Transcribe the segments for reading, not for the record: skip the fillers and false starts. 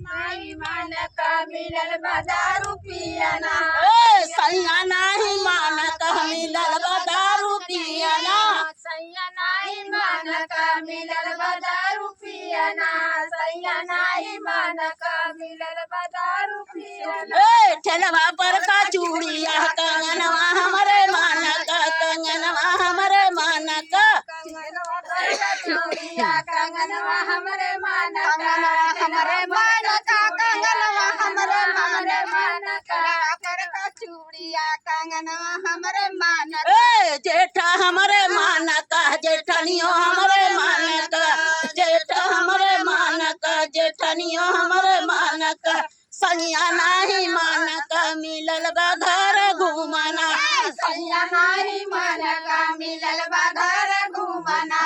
नाही मान का मिलल बा दारू पियना। सैया नाही मान का मिलल बा दारू पियना। सैया नाही मान का मिलल बा दारू पियना। सैया नाही मान का मिलल बा दारू पियना। ठेलवा पर का चूड़िया कंगनवा हमरे मान का कंगनवा हमरे मान का। चूड़िया कंगनवा हमरे मान का हमरे मान का कंगनवा हमरे मान का कर का चूड़िया कंगनवा हमरे मान का। जेठा हमरे मान का जेठनियो हमरे मान का। जेठा हमरे मान का जेठनियो हमरे मान का। सैया नाही मान का मिलल बा घर घूमना। सैया नाही मान का मिलल बा घर घूमना।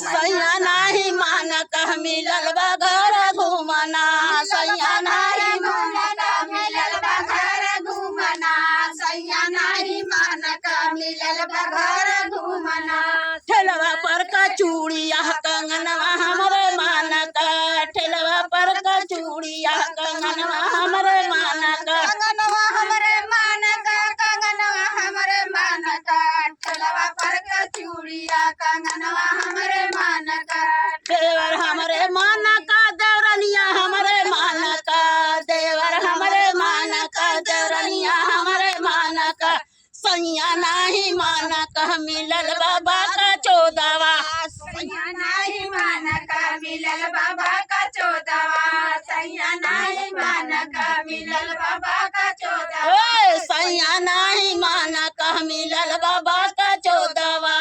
सैया नाही मान का मिलल बा घर घूमना। सैया नाही मान का मिलल बा घर घूमना। सैया नाही मान का मिलल बा घर घूमना। ठेलवा पर का चूड़िया कंगनवा हमरे मान का। ठेलवा पर का चूड़िया कंगनवा हमरे मान का। कंगनवा हमरे मान का कंगनवा हमरे मान का। ठेलवा पर का चूड़िया कंगनवा हमरे मान का। देवर हमरे मान का देवरनिया हमरे मान का। देवर हमरे मान का देवरनिया हमरे मान का। सैया नाही मान का मिलल बाबा का चोदवा। सैया नाही मान का मिलल बाबा का चोदवा। सैया नाही मान का मिलल बाबा का चोदवा। सैया नाही मान का मिलल बाबा का चोदवा।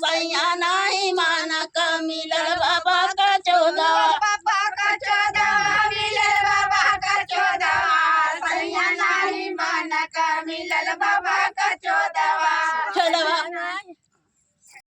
सैया नाही मान का मिलल बाबा का चोदवा। बाबा का चोदवा मिलल बाबा का चोदवा। सैया नाही मान का मिलल बाबा